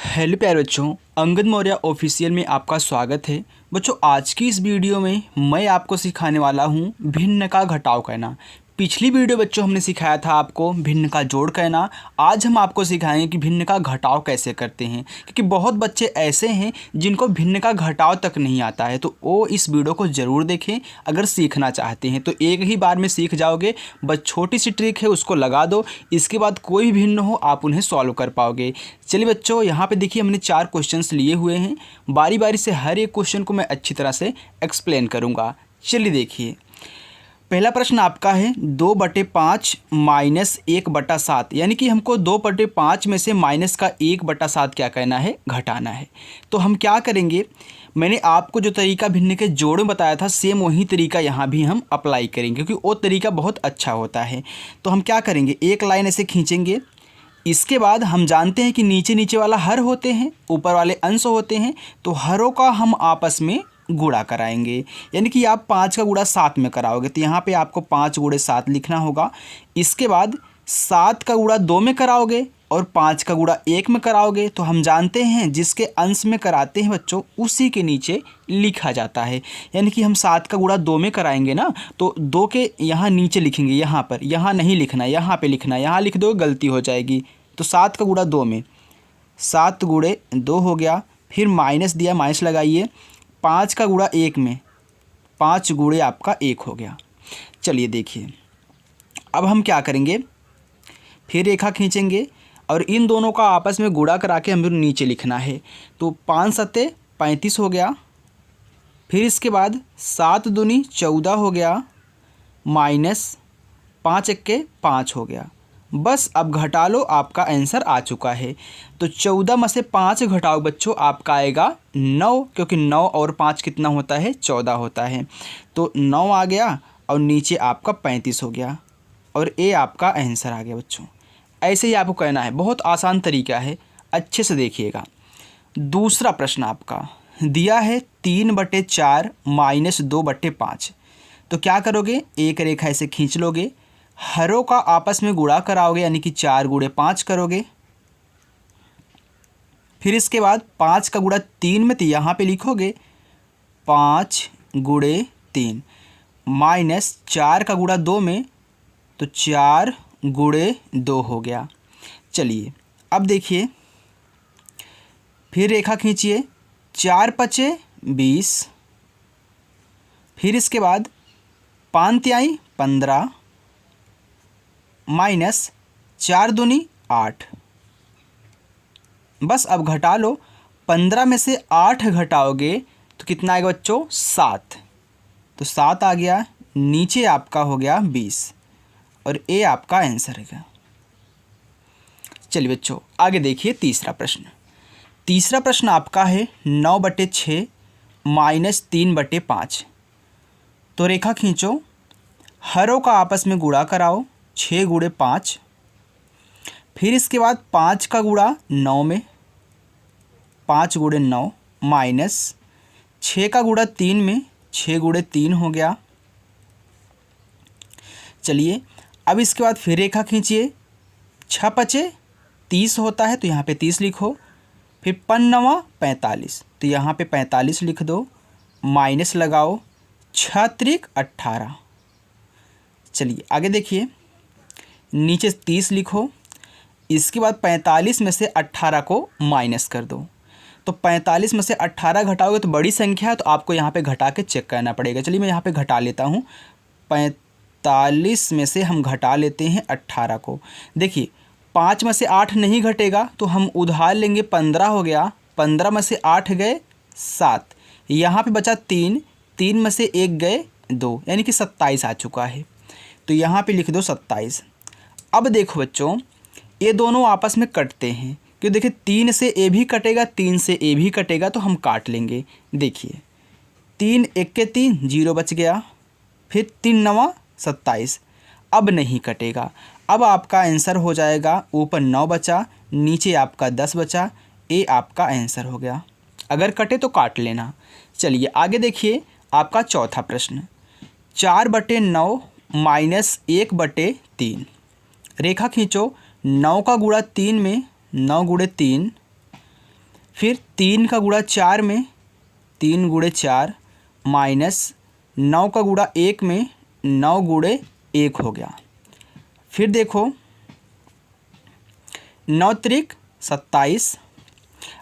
Hello प्यारे बच्चों, Angad Maurya official में आपका स्वागत है। बच्चों, आज की इस वीडियो में मैं आपको सिखाने वाला हूं भिन्न का घटाव कहना। पिछली वीडियो बच्चों हमने सिखाया था आपको भिन्न का जोड़ कहना। आज हम आपको सिखाएंगे कि भिन्न का घटाव कैसे करते हैं, क्योंकि बहुत बच्चे ऐसे हैं जिनको भिन्न का घटाव तक नहीं आता है। तो वो इस वीडियो को ज़रूर देखें अगर सीखना चाहते हैं। तो एक ही बार में सीख जाओगे। बस छोटी सी ट्रिक है, उसको लगा दो, इसके बाद कोई भी भिन्न हो आप उन्हें सॉल्व कर पाओगे। चलिए बच्चों, यहाँ पे देखिए हमने 4 क्वेश्चंस लिए हुए हैं। बारी बारी से हर एक क्वेश्चन को मैं अच्छी तरह से एक्सप्लेन करूँगा। चलिए देखिए, पहला प्रश्न आपका है 2/5 माइनस 1/7, यानी कि हमको 2/5 में से माइनस का 1/7 क्या कहना है, घटाना है। तो हम क्या करेंगे, मैंने आपको जो तरीका भिन्न के जोड़ में बताया था सेम वही तरीका यहाँ भी हम अप्लाई करेंगे, क्योंकि वो तरीका बहुत अच्छा होता है। तो हम क्या करेंगे, एक लाइन ऐसे खींचेंगे। इसके बाद हम जानते हैं कि नीचे नीचे वाला हर होते हैं, ऊपर वाले अंश होते हैं। तो हरों का हम आपस में गुणा कराएंगे, यानी कि आप 5 का गुणा 7 में कराओगे तो यहाँ पे आपको 5 × 7 लिखना होगा। इसके बाद 7 का गुणा 2 में कराओगे और 5 का गुणा 1 में कराओगे। तो हम जानते हैं जिसके अंश में कराते हैं बच्चों उसी के नीचे लिखा जाता है। यानी कि हम 7 का गुणा 2 में कराएंगे ना, तो 2 के यहाँ नीचे लिखेंगे, यहाँ पर, यहाँ नहीं लिखना, यहाँ पे लिखना। यहाँ लिख दो गलती हो जाएगी। तो 7 का गुणा 2 में 7 × 2 हो गया, फिर माइनस दिया, माइनस लगाइए। 5 का गुणा 1 में 5 × आपका 1 हो गया। चलिए देखिए, अब हम क्या करेंगे, फिर रेखा खींचेंगे और इन दोनों का आपस में गुणा करा के हमें नीचे लिखना है। तो 5 × 7 = 35 हो गया। फिर इसके बाद 7 दूनी 14 हो गया, माइनस 5 × 1 = 5 हो गया। बस अब घटा लो, आपका आंसर आ चुका है। तो 14 में से 5 घटाओ बच्चों, आपका आएगा 9, क्योंकि 9 और 5 कितना होता है, 14 होता है। तो 9 आ गया और नीचे आपका 35 हो गया और ये आपका आंसर आ गया बच्चों। ऐसे ही आपको कहना है, बहुत आसान तरीका है, अच्छे से देखिएगा। दूसरा प्रश्न आपका दिया है 3/4 माइनस 2/5। तो क्या करोगे, एक रेखा ऐसे खींच लोगे, हरों का आपस में गुणा कराओगे, यानी कि 4 × 5 करोगे। फिर इसके बाद 5 का गुणा 3 में, तो यहाँ पे लिखोगे 5 × 3, माइनस 4 का गुणा 2 में, तो 4 × 2 हो गया। चलिए अब देखिए, फिर रेखा खींचिए, 4 × 5 = 20। फिर इसके बाद 5 × 3 = 15, माइनस 4 दूनी 8। बस अब घटा लो, 15 में से 8 घटाओगे तो कितना आएगा बच्चों, 7। तो 7 आ गया, नीचे आपका हो गया 20 और ये आपका आंसर है। चलिए बच्चों आगे देखिए तीसरा प्रश्न। तीसरा प्रश्न आपका है 9/6 माइनस 3/5। तो रेखा खींचो, हरों का आपस में गुणा कराओ, 6 × 5। फिर इसके बाद 5 का गुणा 9 में, 5 × 9, माइनस 6 का गुणा 3 में, 6 × 3 हो गया। चलिए अब इसके बाद फिर रेखा खींचिए, 6 × 5 = 30 होता है, तो यहाँ पे 30 लिखो। फिर 5 × 9 = 45, तो यहाँ पे 45 लिख दो, माइनस लगाओ, 6 × 3 = 18। चलिए आगे देखिए, नीचे 30 लिखो। इसके बाद 45 में से 18 को माइनस कर दो। तो 45 में से 18 घटाओगे तो बड़ी संख्या है, तो आपको यहाँ पे घटा के चेक करना पड़ेगा। चलिए मैं यहाँ पे घटा लेता हूँ। 45 में से हम घटा लेते हैं 18 को। देखिए 5 में से 8 नहीं घटेगा तो हम उधार लेंगे, 15 हो गया। 15 में से 8 गए 7, यहाँ पे बचा 3, 3 में से 1 गए 2, यानी कि 27 आ चुका है। तो यहाँ पे लिख दो 27। अब देखो बच्चों, ये दोनों आपस में कटते हैं, क्योंकि देखिए 3 से ए भी कटेगा, 3 से ए भी कटेगा, तो हम काट लेंगे। देखिए 3 × 1 = 3, 0 बच गया। फिर 3 × 9 = 27, अब नहीं कटेगा। अब आपका आंसर हो जाएगा, ऊपर 9 बचा, नीचे आपका 10 बचा, ये आपका आंसर हो गया। अगर कटे तो काट लेना। चलिए आगे देखिए, आपका चौथा प्रश्न 4/9 माइनस 1/3। रेखा खींचो, 9 का गुणा 3 में, 9 × 3, फिर 3 का गुणा 4 में 3 गुणे 4 माइनस 9 का गुणा 1 में 9 गुणे 1 हो गया। फिर देखो 9 त्रिक 27।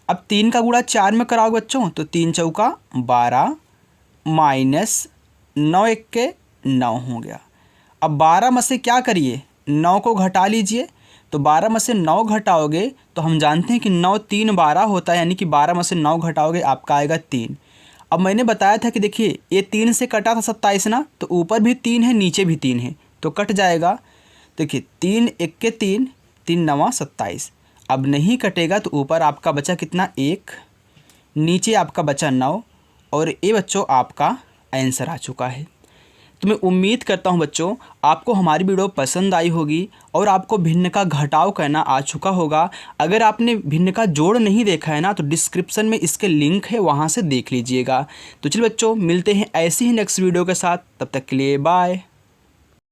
अब 3 का गुणा 4 में कराओ बच्चों तो 3 चौका 12 माइनस 9 एक के 9 हो गया। अब 12 में से क्या करिए 9 को घटा लीजिए। तो 12 में से 9 घटाओगे तो हम जानते हैं कि 9 3 12 होता है, यानी कि 12 में से 9 घटाओगे आपका आएगा 3। अब मैंने बताया था कि देखिए ये 3 से कटा था 27 ना, तो ऊपर भी 3 है नीचे भी 3 है तो कट जाएगा। देखिए 3 एक के 3 3 9 27। अब नहीं कटेगा तो ऊपर आपका बचा कितना 1, नीचे आपका बचा 9 और ये बच्चों आपका आंसर आ चुका है। तो मैं उम्मीद करता हूँ बच्चों आपको हमारी वीडियो पसंद आई होगी और आपको भिन्न का घटाव करना आ चुका होगा। अगर आपने भिन्न का जोड़ नहीं देखा है ना तो डिस्क्रिप्शन में इसके लिंक है, वहाँ से देख लीजिएगा। तो चलिए बच्चों मिलते हैं ऐसे ही नेक्स्ट वीडियो के साथ, तब तक के लिए बाय।